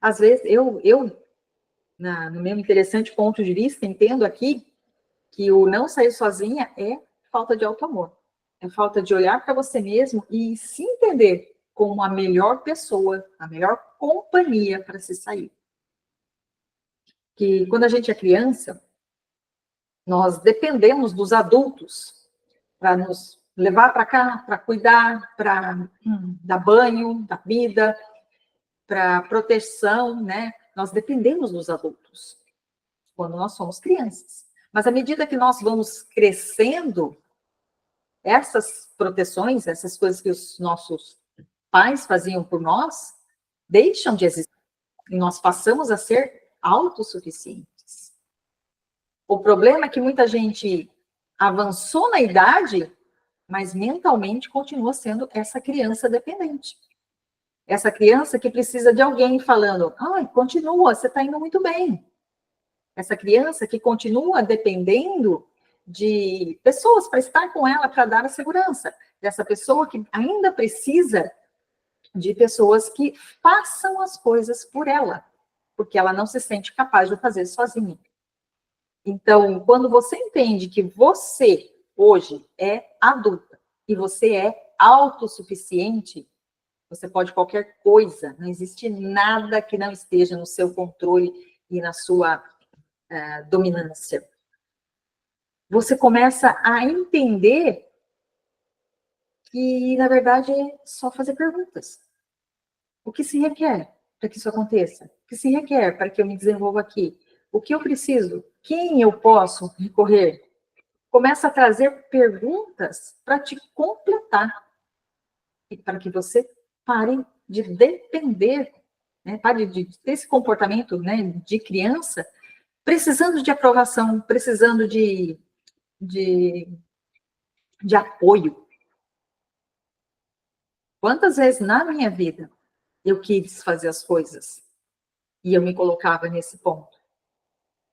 Às vezes, no meu interessante ponto de vista, entendo aqui que o não sair sozinha é falta de auto-amor. É falta de olhar para você mesmo e se entender como a melhor pessoa, a melhor companhia para se sair. Que quando a gente é criança, nós dependemos dos adultos para nos levar para cá, para cuidar, para dar banho, dar comida, para proteção, né? Nós dependemos dos adultos quando nós somos crianças. Mas à medida que nós vamos crescendo, essas proteções, essas coisas que os nossos pais faziam por nós, deixam de existir. E nós passamos a ser autossuficientes. O problema é que muita gente avançou na idade, mas mentalmente continua sendo essa criança dependente. Essa criança que precisa de alguém falando, continua, você está indo muito bem. Essa criança que continua dependendo de pessoas para estar com ela, para dar a segurança. Dessa pessoa que ainda precisa de pessoas que façam as coisas por ela, porque ela não se sente capaz de fazer sozinha. Então, quando você entende que você, hoje, é adulta e você é autossuficiente, você pode qualquer coisa, não existe nada que não esteja no seu controle e na sua dominância. Você começa a entender que, na verdade, é só fazer perguntas. O que se requer para que isso aconteça? O que se requer para que eu me desenvolva aqui? O que eu preciso? Quem eu posso recorrer? Começa a trazer perguntas para te completar. E para que você pare de depender, né? Pare de ter esse comportamento, né, de criança, precisando de aprovação, precisando de apoio. Quantas vezes na minha vida eu quis fazer as coisas e eu me colocava nesse ponto?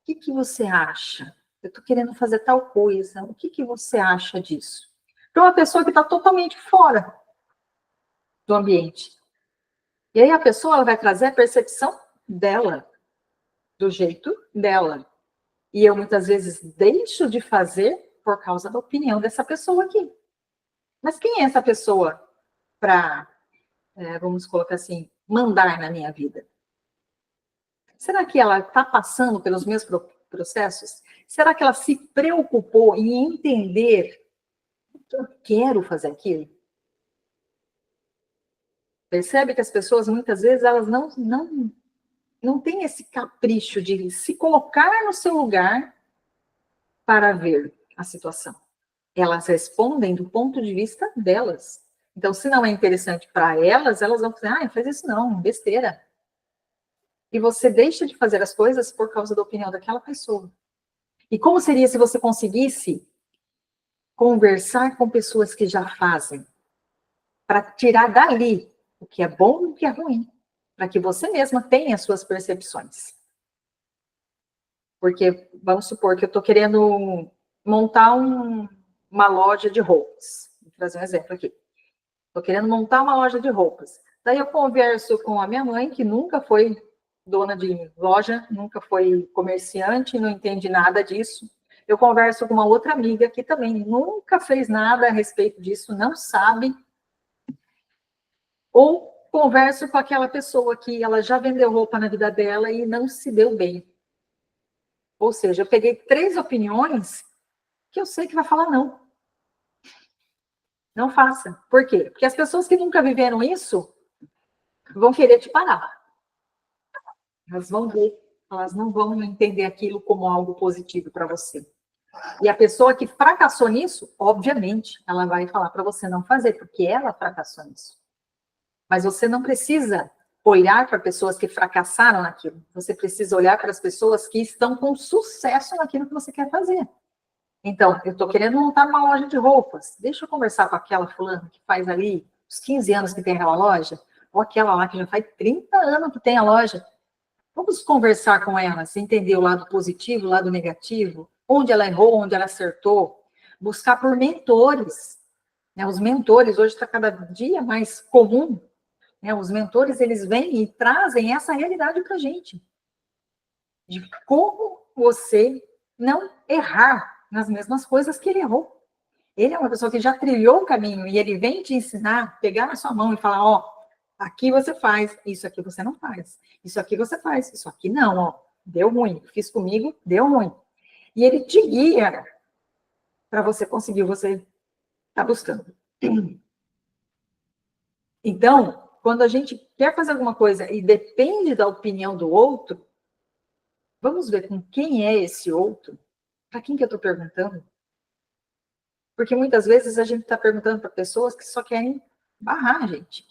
O que você acha? Eu estou querendo fazer tal coisa. O que você acha disso? Para uma pessoa que está totalmente fora do ambiente. E aí a pessoa ela vai trazer a percepção dela, do jeito dela. E eu muitas vezes deixo de fazer por causa da opinião dessa pessoa aqui. Mas quem é essa pessoa para, vamos colocar assim, mandar na minha vida? Será que ela está passando pelos meus processos? Será que ela se preocupou em entender que eu quero fazer aquilo? Percebe que as pessoas, muitas vezes, elas não têm esse capricho de se colocar no seu lugar para ver a situação. Elas respondem do ponto de vista delas. Então, se não é interessante para elas, elas vão dizer, faz isso não, besteira. E você deixa de fazer as coisas por causa da opinião daquela pessoa. E como seria se você conseguisse conversar com pessoas que já fazem, para tirar dali o que é bom e o que é ruim, para que você mesma tenha as suas percepções. Porque, vamos supor que eu estou querendo montar uma loja de roupas. Vou trazer um exemplo aqui. Estou querendo montar uma loja de roupas. Daí eu converso com a minha mãe, que nunca foi dona de loja, nunca foi comerciante, não entende nada disso. Eu converso com uma outra amiga que também nunca fez nada a respeito disso, não sabe. Ou converso com aquela pessoa que ela já vendeu roupa na vida dela e não se deu bem. Ou seja, eu peguei 3 opiniões que eu sei que vai falar não. Não faça. Por quê? Porque as pessoas que nunca viveram isso vão querer te parar. Elas vão ver, elas não vão entender aquilo como algo positivo para você. E a pessoa que fracassou nisso, obviamente, ela vai falar para você não fazer, porque ela fracassou nisso. Mas você não precisa olhar para pessoas que fracassaram naquilo. Você precisa olhar para as pessoas que estão com sucesso naquilo que você quer fazer. Então, eu estou querendo montar uma loja de roupas. Deixa eu conversar com aquela fulana que faz ali os 15 anos que tem aquela loja, ou aquela lá que já faz 30 anos que tem a loja. Vamos conversar com ela, entender o lado positivo, o lado negativo, onde ela errou, onde ela acertou. Buscar por mentores. Os mentores, hoje está cada dia mais comum. Os mentores, eles vêm e trazem essa realidade para a gente. De como você não errar nas mesmas coisas que ele errou. Ele é uma pessoa que já trilhou o caminho e ele vem te ensinar, pegar na sua mão e falar, aqui você faz, isso aqui você não faz. Isso aqui você faz, isso aqui não, deu ruim. Fiz comigo, deu ruim. E ele te guia para você conseguir, você Está buscando. Então, quando a gente quer fazer alguma coisa e depende da opinião do outro, vamos ver com quem é esse outro, para quem que eu estou perguntando. Porque muitas vezes a gente está perguntando para pessoas que só querem barrar a gente.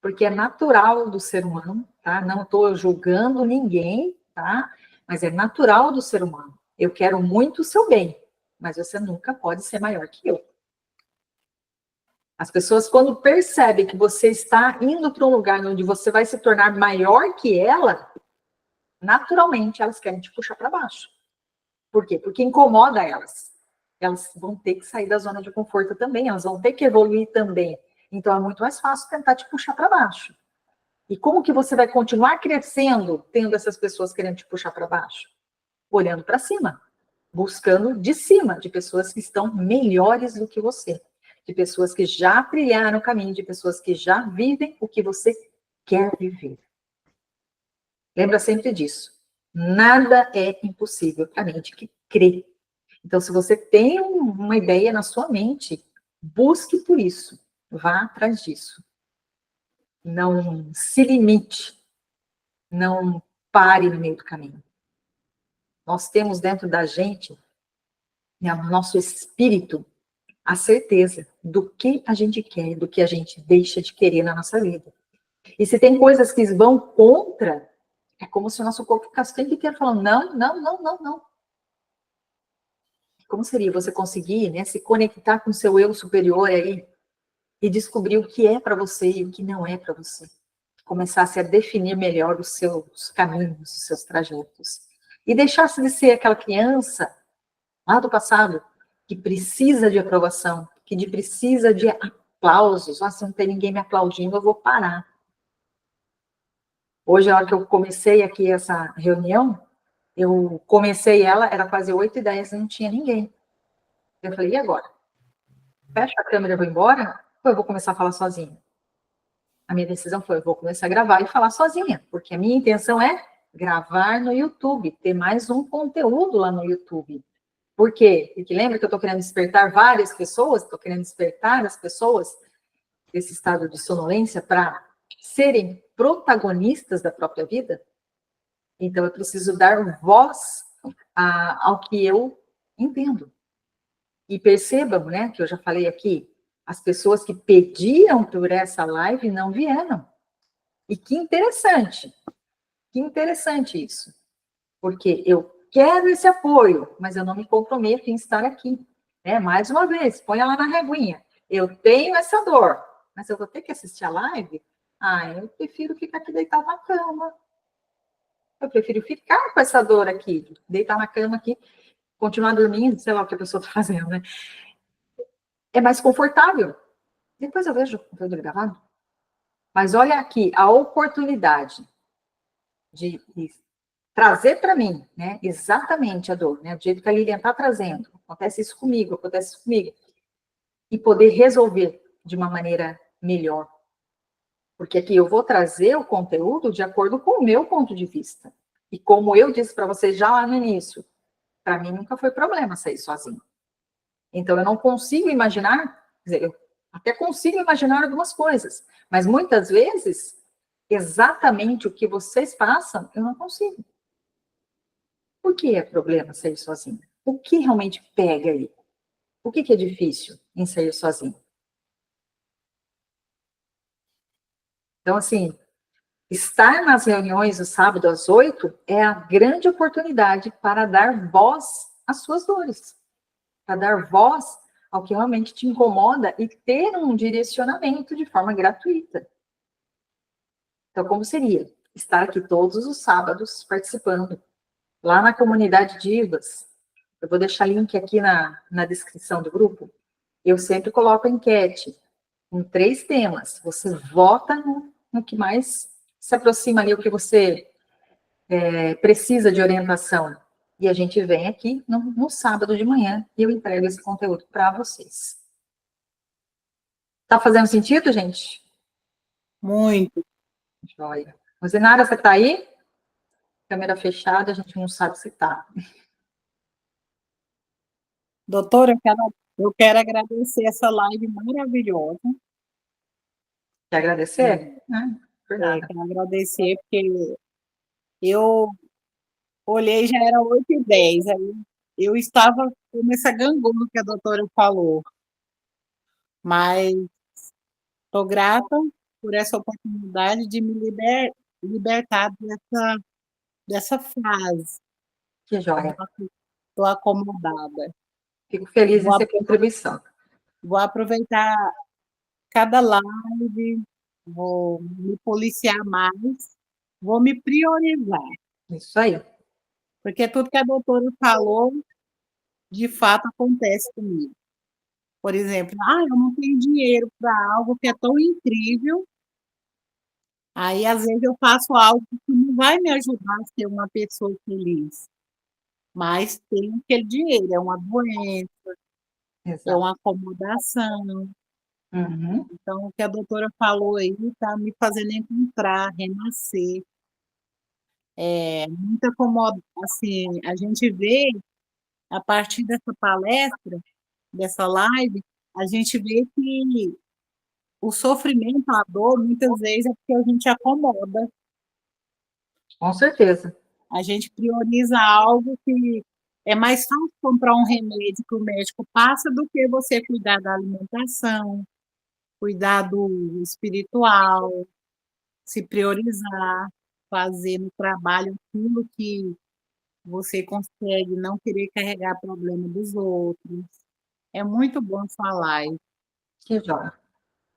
Porque é natural do ser humano, tá? Não estou julgando ninguém, tá? Mas é natural do ser humano. Eu quero muito o seu bem, mas você nunca pode ser maior que eu. As pessoas, quando percebem que você está indo para um lugar onde você vai se tornar maior que ela, naturalmente elas querem te puxar para baixo. Por quê? Porque incomoda elas. Elas vão ter que sair da zona de conforto também, elas vão ter que evoluir também. Então é muito mais fácil tentar te puxar para baixo. E como que você vai continuar crescendo tendo essas pessoas querendo te puxar para baixo? Olhando para cima, buscando de cima, de pessoas que estão melhores do que você, de pessoas que já trilharam o caminho, de pessoas que já vivem o que você quer viver. Lembra sempre disso. Nada é impossível para a mente que crê. Então, se você tem uma ideia na sua mente, busque por isso. Vá atrás disso. Não se limite. Não pare no meio do caminho. Nós temos dentro da gente, no nosso espírito, a certeza do que a gente quer, do que a gente deixa de querer na nossa vida. E se tem coisas que vão contra, é como se o nosso corpo ficasse o tempo inteiro falando, não, não, não, não, não. Como seria você conseguir, né, se conectar com o seu eu superior aí e descobrir o que é para você e o que não é para você? Começasse a definir melhor os seus caminhos, os seus trajetos. E deixasse de ser aquela criança lá do passado que precisa de aprovação, que precisa de aplausos. Ah, se não tem ninguém me aplaudindo, eu vou parar. Hoje, a hora que eu comecei aqui essa reunião, eu comecei ela, era quase 8h10, não tinha ninguém. Eu falei, e agora? Fecha a câmera e vou embora? Ou eu vou começar a falar sozinha? A minha decisão foi, eu vou começar a gravar e falar sozinha, porque a minha intenção é gravar no YouTube, ter mais um conteúdo lá no YouTube. Por quê? Porque lembra que eu estou querendo despertar várias pessoas, estou querendo despertar as pessoas desse estado de sonolência para serem protagonistas da própria vida? Então, eu preciso dar voz ao que eu entendo. E percebam, né, que eu já falei aqui, as pessoas que pediam por essa live não vieram. E que interessante isso. Porque eu quero esse apoio, mas eu não me comprometo em estar aqui. Né? Mais uma vez, põe ela na reguinha. Eu tenho essa dor, mas eu vou ter que assistir a live? Ah, eu prefiro ficar aqui deitado na cama. Eu prefiro ficar com essa dor aqui, deitar na cama aqui, continuar dormindo, sei lá o que a pessoa está fazendo, né? É mais confortável. Depois eu vejo o conteúdo gravado. Mas olha aqui, a oportunidade de trazer para mim, né, exatamente a dor, né, do jeito que a Lilian está trazendo. Acontece isso comigo, e poder resolver de uma maneira melhor. Porque aqui eu vou trazer o conteúdo de acordo com o meu ponto de vista. E como eu disse para vocês já lá no início, para mim nunca foi problema sair sozinho. Então eu não consigo imaginar, quer dizer, eu até consigo imaginar algumas coisas, mas muitas vezes, exatamente o que vocês passam, eu não consigo. Por que é problema sair sozinho? O que realmente pega aí? O que é difícil em sair sozinho? Então, assim, estar nas reuniões no sábado às 8 é a grande oportunidade para dar voz às suas dores, para dar voz ao que realmente te incomoda e ter um direcionamento de forma gratuita. Então, como seria? Estar aqui todos os sábados participando, lá na comunidade Divas. Eu vou deixar link aqui na descrição do grupo. Eu sempre coloco a enquete com 3 temas. Você vota no que mais se aproxima ali, o que você precisa de orientação. E a gente vem aqui no sábado de manhã e eu entrego esse conteúdo para vocês. Tá fazendo sentido, gente? Muito. Joia. Rosinara, você tá aí? Câmera fechada, a gente não sabe se tá. Doutora, Eu quero agradecer essa live maravilhosa. Quer agradecer? Por nada. Quero agradecer, porque eu olhei, já era 8h10, aí eu estava com essa gangorra que a doutora falou, mas estou grata por essa oportunidade de me libertar dessa fase. Que joia. Estou acomodada. Fico feliz em ser contribuição. Vou aproveitar cada live, vou me policiar mais, vou me priorizar. Isso aí. Porque tudo que a doutora falou, de fato, acontece comigo. Por exemplo, eu não tenho dinheiro para algo que é tão incrível, aí às vezes eu faço algo que não vai me ajudar a ser uma pessoa feliz, mas tem aquele dinheiro, é uma doença, é Exato. uma acomodação. Uhum. Então, o que a doutora falou aí está me fazendo encontrar, renascer. Muita assim, a gente vê, a partir dessa palestra, dessa live, a gente vê que o sofrimento, a dor, muitas vezes é porque a gente acomoda. Com certeza. A gente prioriza algo que é mais fácil comprar um remédio que o médico passa do que você cuidar da alimentação, cuidar do espiritual, se priorizar, fazer no trabalho aquilo que você consegue, não querer carregar problema dos outros. É muito bom falar. Que joia.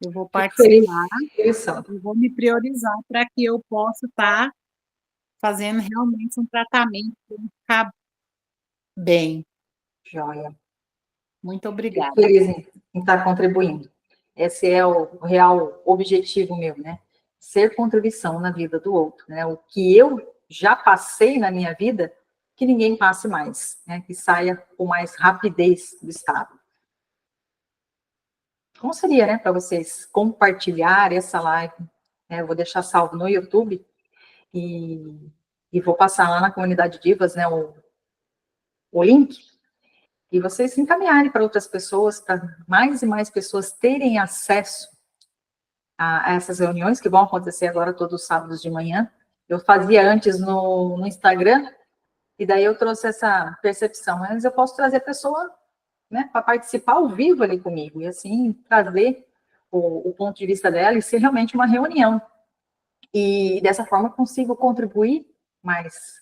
Eu vou Fico feliz participar com isso. e vou me priorizar para que eu possa estar fazendo realmente um tratamento para ficar bem. Joia. Muito Fico obrigada. feliz em estar contribuindo. Esse é o real objetivo meu, né? Ser contribuição na vida do outro, né? O que eu já passei na minha vida, que ninguém passe mais, né? Que saia com mais rapidez do estado. Como seria, né, para vocês compartilhar essa live? Né? Eu vou deixar salvo no YouTube e vou passar lá na comunidade Divas, né, o link, e vocês se encaminharem para outras pessoas, para mais e mais pessoas terem acesso a essas reuniões que vão acontecer agora todos os sábados de manhã. Eu fazia antes no Instagram, e daí eu trouxe essa percepção, mas eu posso trazer a pessoa, né, para participar ao vivo ali comigo, e assim trazer o ponto de vista dela e ser realmente uma reunião. E dessa forma consigo contribuir mais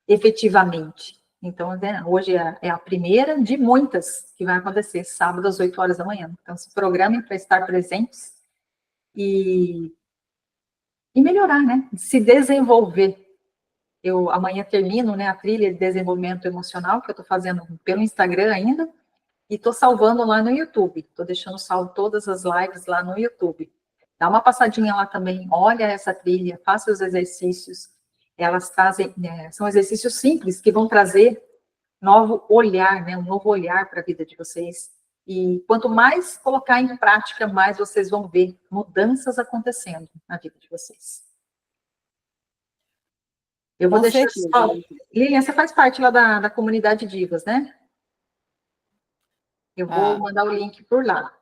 efetivamente. Então, né, hoje é a primeira de muitas que vai acontecer, sábado às 8 horas da manhã. Então, se programem para estar presentes e, e melhorar, né? Se desenvolver. Eu amanhã termino, né, a trilha de desenvolvimento emocional que eu estou fazendo pelo Instagram ainda e estou salvando lá no YouTube. Estou deixando salvo todas as lives lá no YouTube. Dá uma passadinha lá também, olha essa trilha, faça os exercícios. Elas trazem, são exercícios simples que vão trazer novo olhar, né, um novo olhar para a vida de vocês. E quanto mais colocar em prática, mais vocês vão ver mudanças acontecendo na vida de vocês. Eu vou Com deixar certeza. só. Lilian, você faz parte lá da comunidade Divas, né? Eu vou mandar o link por lá.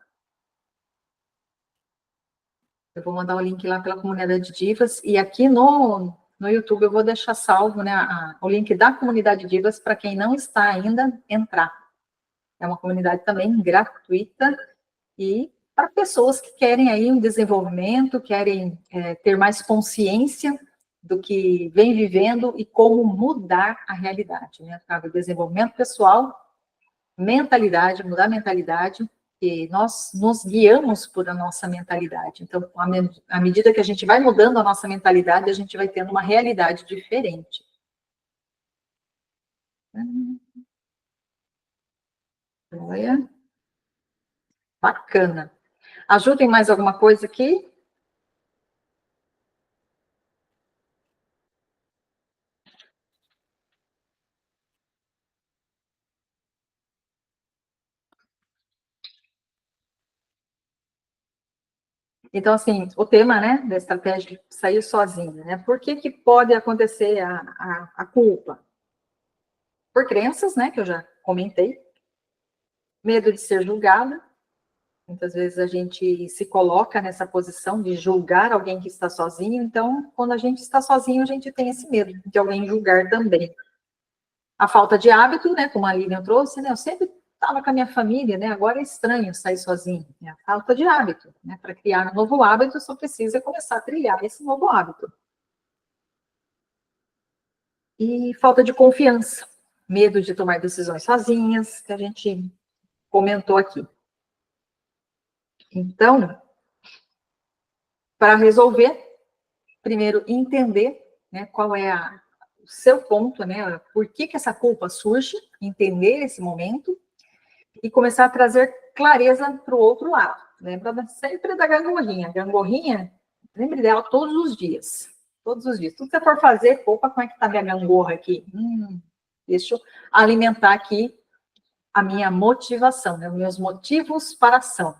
Eu vou mandar o link lá pela comunidade Divas. E aqui no YouTube eu vou deixar salvo, né, o link da comunidade Divas para quem não está ainda entrar. É uma comunidade também gratuita e para pessoas que querem aí um desenvolvimento, querem ter mais consciência do que vem vivendo e como mudar a realidade, né? Para o desenvolvimento pessoal, mentalidade, mudar a mentalidade, e nós nos guiamos por a nossa mentalidade. Então, à medida que a gente vai mudando a nossa mentalidade, a gente vai tendo uma realidade diferente. Olha, bacana. Ajudem mais alguma coisa aqui? Então, assim, o tema, né, da estratégia de sair sozinha, né? Por que que pode acontecer a culpa? Por crenças, né, que eu já comentei, Medo de ser julgada. Muitas vezes a gente se coloca nessa posição de julgar alguém que está sozinho, então, quando a gente está sozinho, a gente tem esse medo de alguém julgar também. A falta de hábito, né, como a Lilian trouxe, né, eu sempre estava com a minha família, né, agora é estranho sair sozinho, né, a falta de hábito, né, para criar um novo hábito, só precisa começar a trilhar esse novo hábito. E falta de confiança, medo de tomar decisões sozinhas, que a gente comentou aqui. Então, para resolver, primeiro entender, né, qual é o seu ponto, né, por que essa culpa surge, entender esse momento e começar a trazer clareza para o outro lado. Lembra sempre da gangorrinha. A gangorrinha, lembre dela todos os dias. Todos os dias. Tudo que você for fazer, opa, como é que está minha gangorra aqui? Deixa eu alimentar aqui a minha motivação, né, os meus motivos para ação.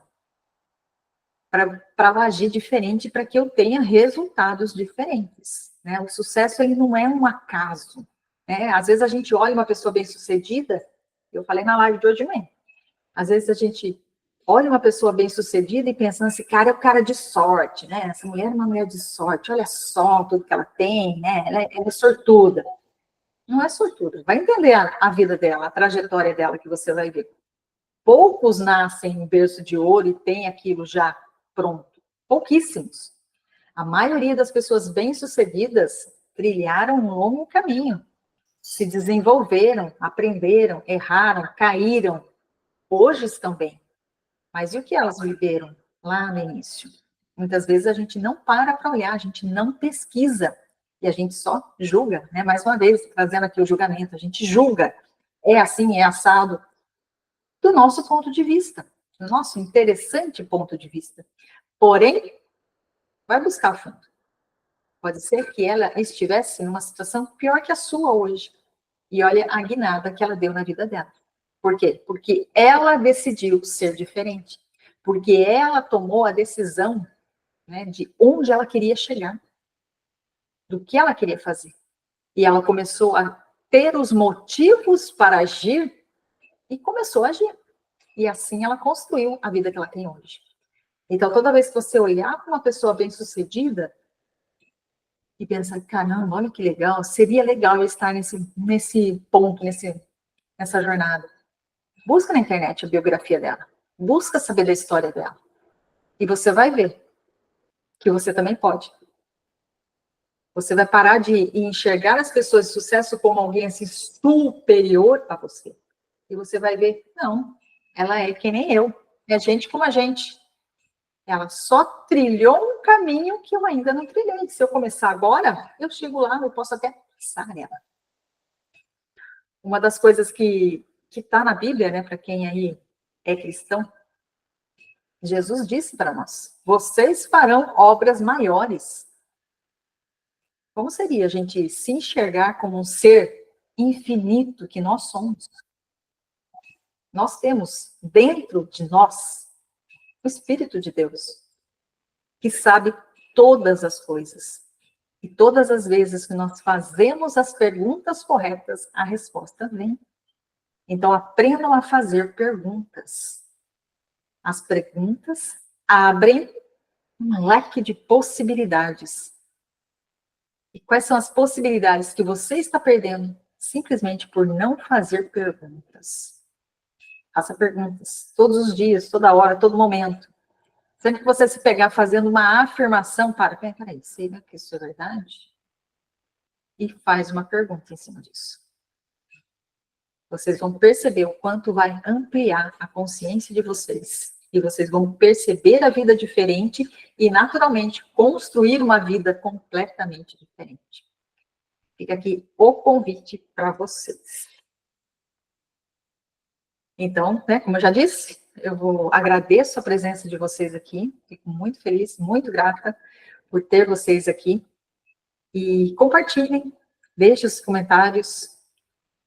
Para agir diferente, para que eu tenha resultados diferentes. Né? O sucesso ele não é um acaso. Né? Às vezes a gente olha uma pessoa bem-sucedida, eu falei na live de hoje mesmo, às vezes a gente olha uma pessoa bem-sucedida e pensa, esse cara é o cara de sorte, né? Essa mulher é uma mulher de sorte, olha só tudo que ela tem, né? Ela é sortuda. Não é sortuda, vai entender a vida dela, a trajetória dela que você vai ver. Poucos nascem em berço de ouro e têm aquilo já pronto. Pouquíssimos. A maioria das pessoas bem-sucedidas trilharam um longo caminho, se desenvolveram, aprenderam, erraram, caíram. Hoje estão bem. Mas e o que elas viveram lá no início? Muitas vezes a gente não para olhar, a gente não pesquisa e a gente só julga, né? Mais uma vez, trazendo aqui o julgamento, a gente julga. É assim, é assado, do nosso ponto de vista, do nosso interessante ponto de vista. Porém, vai buscar fundo. Pode ser que ela estivesse numa situação pior que a sua hoje. E olha a guinada que ela deu na vida dela. Por quê? Porque ela decidiu ser diferente. Porque ela tomou a decisão, né, de onde ela queria chegar, do que ela queria fazer. E ela começou a ter os motivos para agir e começou a agir. E assim ela construiu a vida que ela tem hoje. Então, toda vez que você olhar para uma pessoa bem-sucedida e pensar, caramba, olha que legal, seria legal eu estar nesse ponto, nessa jornada. Busca na internet a biografia dela. Busca saber da história dela. E você vai ver que você também pode. Você vai parar de enxergar as pessoas de sucesso como alguém assim superior a você. E você vai ver, não, ela é que nem eu. É gente como a gente. Ela só trilhou um caminho que eu ainda não trilhei. Se eu começar agora, eu chego lá, eu posso até passar nela. Uma das coisas que está na Bíblia, né, para quem aí é cristão, Jesus disse para nós: vocês farão obras maiores. Como seria a gente se enxergar como um ser infinito que nós somos? Nós temos dentro de nós o Espírito de Deus, que sabe todas as coisas. E todas as vezes que nós fazemos as perguntas corretas, a resposta vem. Então, aprendam a fazer perguntas. As perguntas abrem um leque de possibilidades. E quais são as possibilidades que você está perdendo simplesmente por não fazer perguntas? Faça perguntas todos os dias, toda hora, todo momento. Sempre que você se pegar fazendo uma afirmação, peraí, será que isso é verdade? E faz uma pergunta em cima disso. Vocês vão perceber o quanto vai ampliar a consciência de vocês. E vocês vão perceber a vida diferente e, naturalmente, construir uma vida completamente diferente. Fica aqui o convite para vocês. Então, né, como eu já disse, agradeço a presença de vocês aqui. Fico muito feliz, muito grata por ter vocês aqui. E compartilhem, deixem os comentários.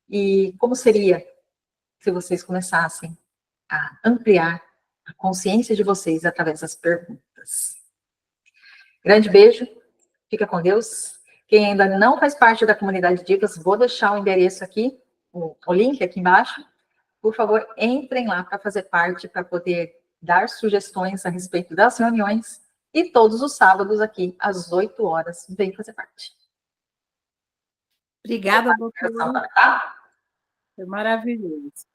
E como seria se vocês começassem a ampliar a consciência de vocês através das perguntas? Grande beijo, fica com Deus. Quem ainda não faz parte da comunidade de dicas, vou deixar o endereço aqui, o link aqui embaixo, por favor, entrem lá para fazer parte, para poder dar sugestões a respeito das reuniões. E todos os sábados aqui, às 8 horas, vem fazer parte. Obrigada, doutora. Tá? Foi maravilhoso.